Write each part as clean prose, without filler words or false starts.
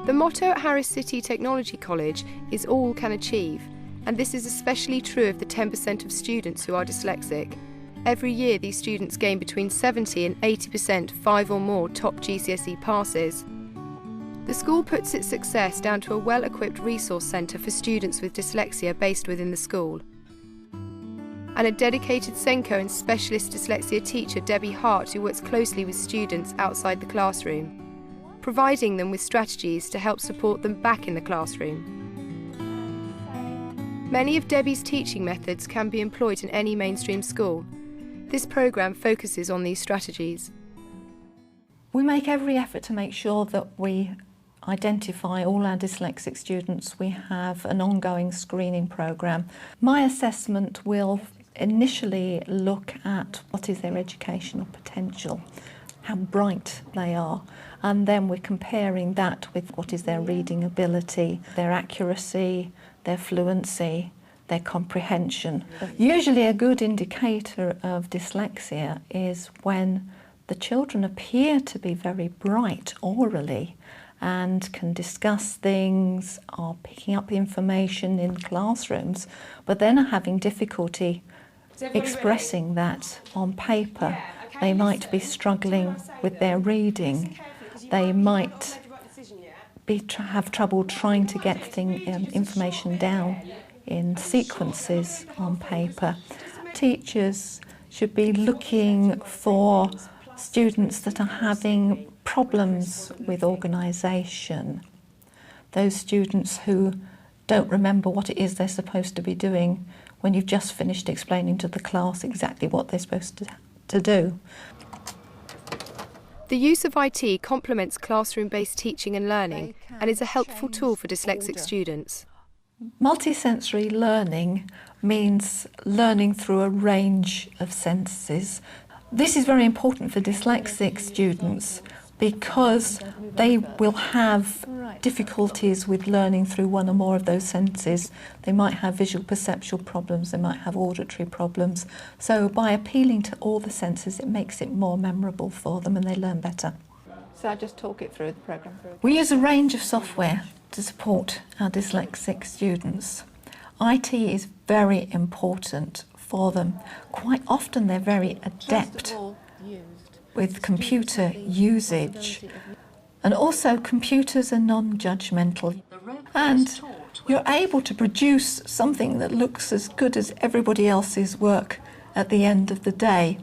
The motto at Harris City Technology College is all can achieve, and this is especially true of the 10% of students who are dyslexic. Every year these students gain between 70 and 80% 5 or more top GCSE passes. The school puts its success down to a well-equipped resource centre for students with dyslexia based within the school, and a dedicated Senko and specialist dyslexia teacher, Debbie Hart, who works closely with students outside the classroom, providing them with strategies to help support them back in the classroom. Many of Debbie's teaching methods can be employed in any mainstream school. This programme focuses on these strategies. We make every effort to make sure that we identify all our dyslexic students. We have an ongoing screening programme. My assessment will initially look at what is their educational potential, how bright they are, and then we're comparing that with what is their reading ability, their accuracy, their fluency, their comprehension. Usually a good indicator of dyslexia is when the children appear to be very bright orally and can discuss things, are picking up information in classrooms, but then are having difficulty expressing that on paper. They might be struggling with their reading. They might have trouble trying to get information down in sequences on paper. Teachers should be looking for students that are having problems with organisation, those students who don't remember what it is they're supposed to be doing when you've just finished explaining to the class exactly what they're supposed to do. The use of IT complements classroom-based teaching and learning and is a helpful tool for dyslexic students. Multisensory learning means learning through a range of senses. This is very important for dyslexic students because they will have difficulties with learning through one or more of those senses. They might have visual perceptual problems, they might have auditory problems. So by appealing to all the senses, it makes it more memorable for them and they learn better. So I'll just talk it through the programme. We use a range of software to support our dyslexic students. IT is very important for them. Quite often they're very adept with computer usage, and also computers are non-judgmental, and you're able to produce something that looks as good as everybody else's work at the end of the day.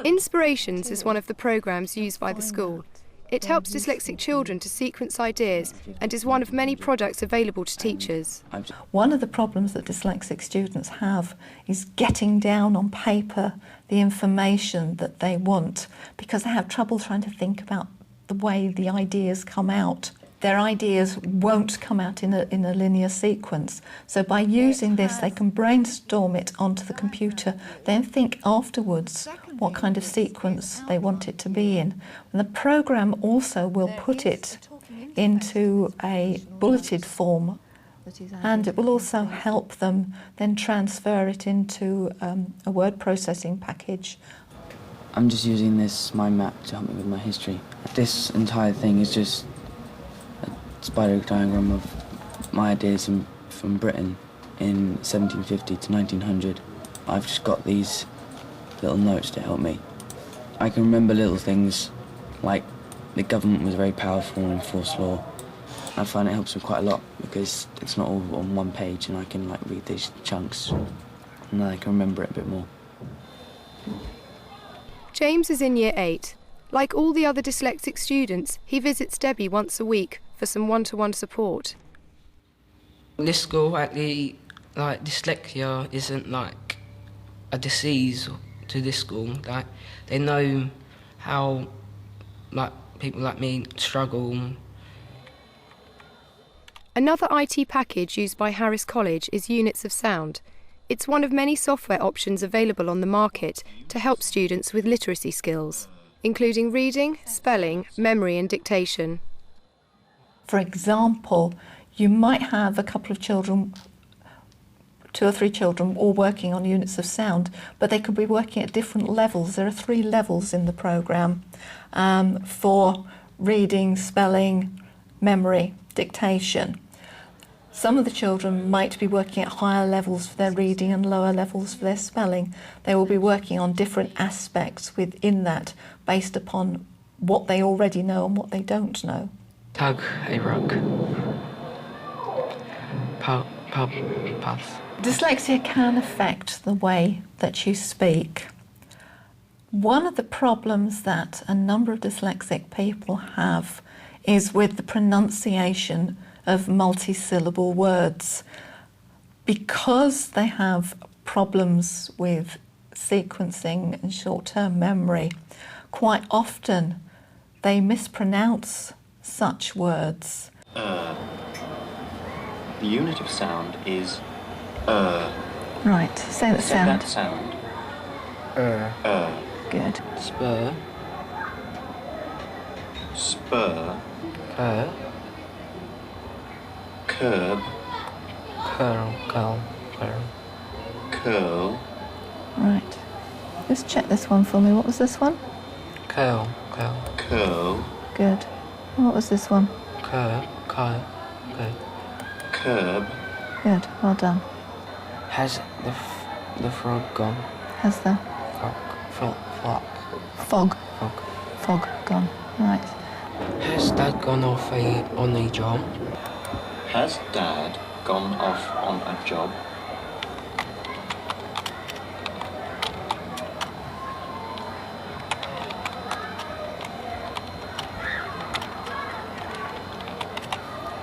Inspirations is one of the programmes used by the school. It helps dyslexic children to sequence ideas and is one of many products available to teachers. One of the problems that dyslexic students have is getting down on paper the information that they want because they have trouble trying to think about the way the ideas come out. Their ideas won't come out in a linear sequence. So by using this, they can brainstorm it onto the computer, then think afterwards what kind of sequence they want it to be in. And the programme also will put it into a bulleted form, and it will also help them then transfer it into a word processing package. I'm just using this mind map to help me with my history. This entire thing is just spider diagram of my ideas from Britain in 1750 to 1900. I've just got these little notes to help me. I can remember little things like the government was very powerful and enforced law. I find it helps me quite a lot because it's not all on one page and I can read these chunks and then I can remember it a bit more. James is in Year 8. Like all the other dyslexic students, he visits Debbie once a week for some one-to-one support. This school actually, dyslexia isn't like a disease to this school. They know how people like me struggle. Another IT package used by Harris College is Units of Sound. It's one of many software options available on the market to help students with literacy skills, including reading, spelling, memory and dictation. For example, you might have a couple of children, 2 or 3 children, all working on units of sound, but they could be working at different levels. There are 3 levels in the programme for reading, spelling, memory dictation. Some of the children might be working at higher levels for their reading and lower levels for their spelling. They will be working on different aspects within that based upon what they already know and what they don't know. Tug a rug. Pass. Dyslexia can affect the way that you speak. One of the problems that a number of dyslexic people have is with the pronunciation of multi-syllable words. Because they have problems with sequencing and short-term memory, quite often they mispronounce such words. The unit of sound is Right, say the sound. That sound. Good. Spur. Spur. Cur. Curb. Curl. Curl. Right. Just check this one for me. What was this one? Curl. Curl. Good. And what was this one? Curb. Curb. Good. Well done. Has the frog gone? Has the Frog. fog gone? Right. Has Dad gone off on a job? Has Dad gone off on a job?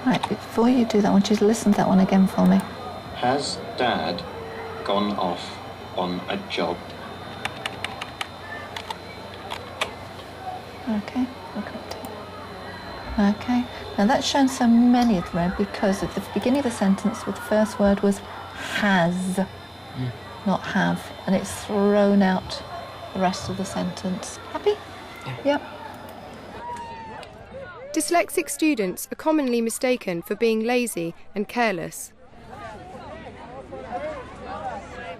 Right, before you do that, I want you to listen to that one again for me. Has Dad gone off on a job? Okay, okay. Now that's shown so many of them because at the beginning of the sentence, the first word was has, not have, and it's thrown out the rest of the sentence. Happy? Yeah. Yep. Dyslexic students are commonly mistaken for being lazy and careless.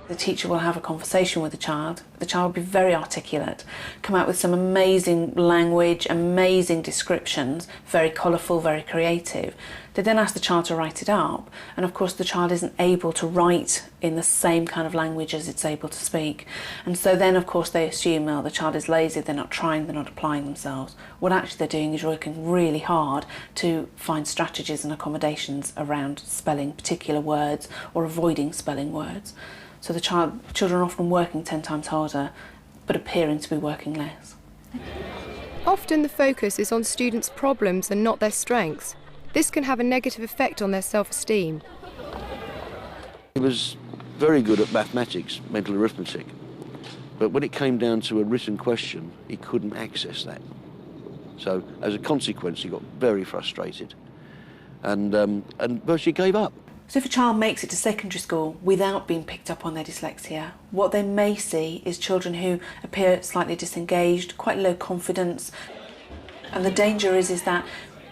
The teacher will have a conversation with the child. The child will be very articulate, come out with some amazing language, amazing descriptions, very colourful, very creative. They then ask the child to write it up, and of course the child isn't able to write in the same kind of language as it's able to speak. And so then of course they assume, oh, the child is lazy, they're not trying, they're not applying themselves. What actually they're doing is working really hard to find strategies and accommodations around spelling particular words or avoiding spelling words. So the children are often working 10 times harder, but appearing to be working less. Often the focus is on students' problems and not their strengths. This can have a negative effect on their self-esteem. He was very good at mathematics, mental arithmetic, but when it came down to a written question, he couldn't access that. So as a consequence, he got very frustrated and virtually gave up. So if a child makes it to secondary school without being picked up on their dyslexia, what they may see is children who appear slightly disengaged, quite low confidence. And the danger is that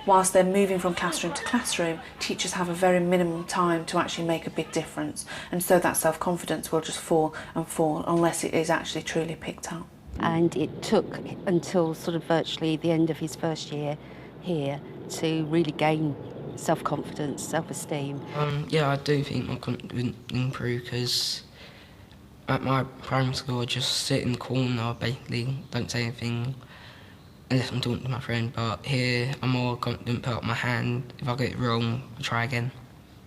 whilst they're moving from classroom to classroom, teachers have a very minimum time to actually make a big difference. And so that self-confidence will just fall and fall unless it is actually truly picked up. And it took until sort of virtually the end of his first year here to really gain self-confidence, self-esteem. Yeah, I do think my confidence improved because at my primary school I just sit in the corner, basically don't say anything unless I'm talking to my friend, but here I'm more confident, put up my hand. If I get it wrong, I'll try again.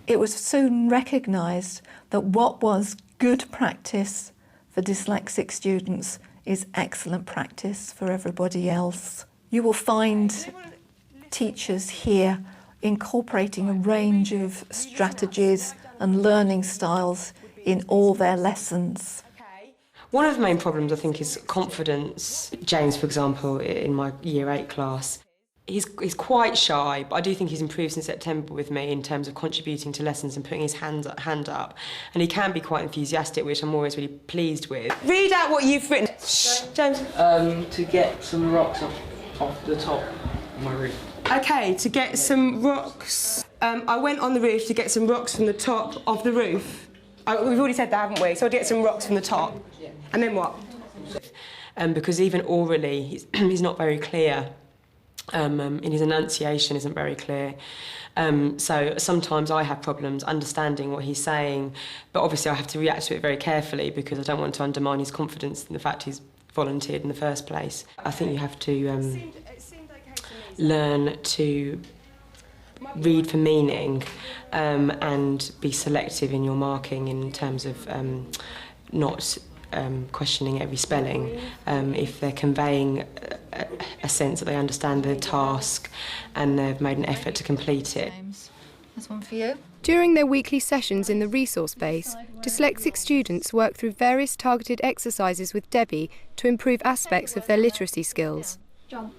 It was soon recognised that what was good practice for dyslexic students is excellent practice for everybody else. You will find teachers here incorporating a range of strategies and learning styles in all their lessons. One of the main problems, I think, is confidence. James, for example, in my Year 8 class, he's quite shy, but I do think he's improved since September with me in terms of contributing to lessons and putting his hand up. And he can be quite enthusiastic, which I'm always really pleased with. Read out what you've written. Shh, James. To get some rocks off the top of my roof. OK, to get some rocks. I went on the roof to get some rocks from the top of the roof. We've already said that, haven't we? So to get some rocks from the top. Yeah. And then what? Because even orally, he's not very clear. In his enunciation isn't very clear. So sometimes I have problems understanding what he's saying, but obviously I have to react to it very carefully because I don't want to undermine his confidence in the fact he's volunteered in the first place. I think you have to learn to read for meaning and be selective in your marking in terms of not questioning every spelling. If they're conveying a sense that they understand the task and they've made an effort to complete it. There's one for you. During their weekly sessions in the resource base, dyslexic students work through various targeted exercises with Debbie to improve aspects of their literacy skills. Jump.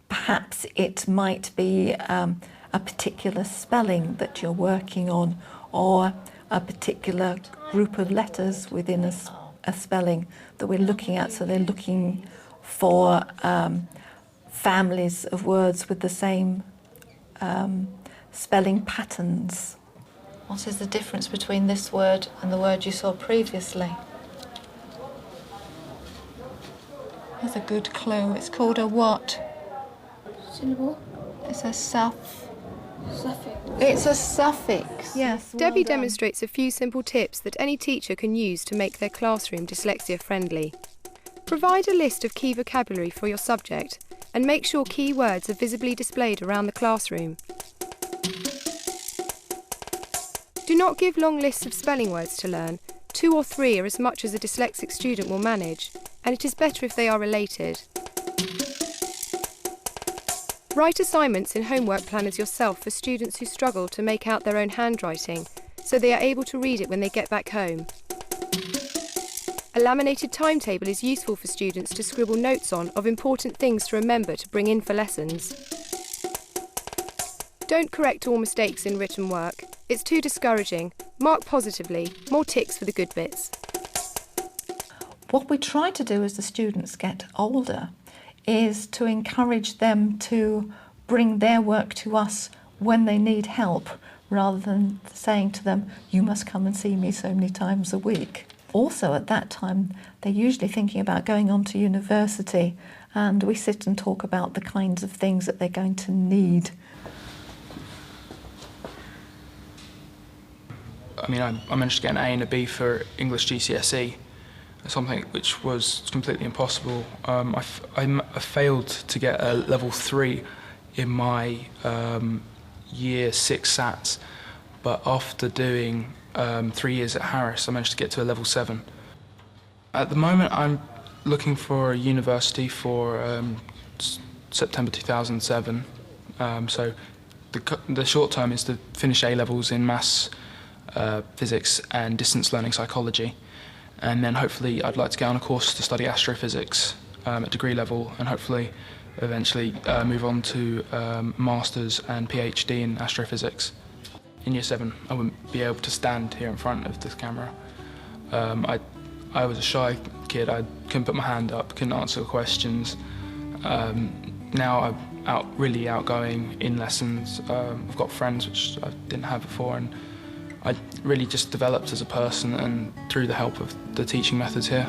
Perhaps it might be a particular spelling that you're working on, or a particular group of letters within a spelling that we're looking at. So they're looking for families of words with the same spelling patterns. What is the difference between this word and the word you saw previously? That's a good clue. It's called a what? Syllable. It's a suffix. It's a suffix. Yes. Debbie demonstrates a few simple tips that any teacher can use to make their classroom dyslexia friendly. Provide a list of key vocabulary for your subject and make sure key words are visibly displayed around the classroom. Do not give long lists of spelling words to learn. 2 or 3 are as much as a dyslexic student will manage, and it is better if they are related. Write assignments in homework planners yourself for students who struggle to make out their own handwriting, so they are able to read it when they get back home. A laminated timetable is useful for students to scribble notes on of important things to remember to bring in for lessons. Don't correct all mistakes in written work. It's too discouraging. Mark positively. More ticks for the good bits. What we try to do as the students get older is to encourage them to bring their work to us when they need help, rather than saying to them, you must come and see me so many times a week. Also at that time, they're usually thinking about going on to university, and we sit and talk about the kinds of things that they're going to need. I mean, I managed to get an A and a B for English GCSE, something which was completely impossible. I failed to get a level 3 in my year 6 SATs, but after doing 3 years at Harris, I managed to get to a level 7. At the moment, I'm looking for a university for September 2007. So the short term is to finish A-levels in maths, physics and distance learning psychology. And then hopefully I'd like to get on a course to study astrophysics at degree level, and hopefully eventually move on to Masters and PhD in astrophysics. In year 7 I wouldn't be able to stand here in front of this camera. I was a shy kid, I couldn't put my hand up, couldn't answer questions. Now I'm really outgoing in lessons. I've got friends which I didn't have before, and I really just developed as a person and through the help of the teaching methods here.